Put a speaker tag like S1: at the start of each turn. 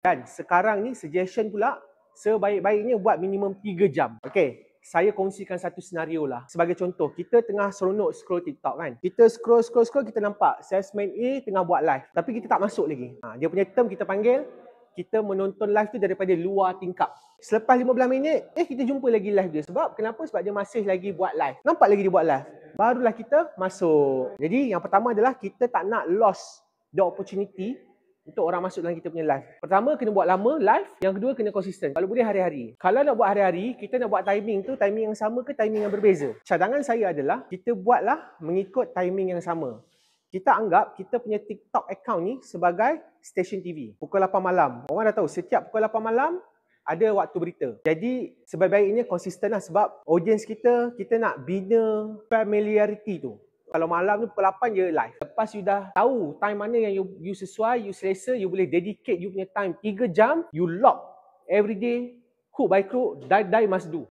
S1: Dan sekarang ni suggestion pula sebaik-baiknya buat minimum 3 jam. Okey, saya kongsikan satu senario lah. Sebagai contoh, kita tengah seronok scroll TikTok kan. Kita scroll, kita nampak salesman A tengah buat live. Tapi kita tak masuk lagi. Dia punya term kita panggil, kita menonton live tu daripada luar tingkap. Selepas 15 minit, kita jumpa lagi live dia. Sebab kenapa? Sebab dia masih lagi buat live. Nampak lagi dia buat live. Barulah kita masuk. Jadi yang pertama adalah kita tak nak lost the opportunity untuk orang masuk dalam kita punya live. Pertama, kena buat lama live. Yang kedua, kena konsisten. Kalau boleh hari-hari. Kalau nak buat hari-hari, kita nak buat timing tu timing yang sama ke timing yang berbeza? Cadangan saya adalah kita buatlah mengikut timing yang sama. Kita anggap kita punya TikTok account ni sebagai stesen TV. Pukul 8 malam. Orang dah tahu setiap pukul 8 malam ada waktu berita. Jadi sebaik-baiknya konsisten lah sebab audience kita nak bina familiarity tu. Kalau malam tu pukul 8 je live. Lepas you dah tahu time mana yang you sesuai, you selesa, you boleh dedicate you punya time 3 jam, you lock everyday, hook by crook, die must do.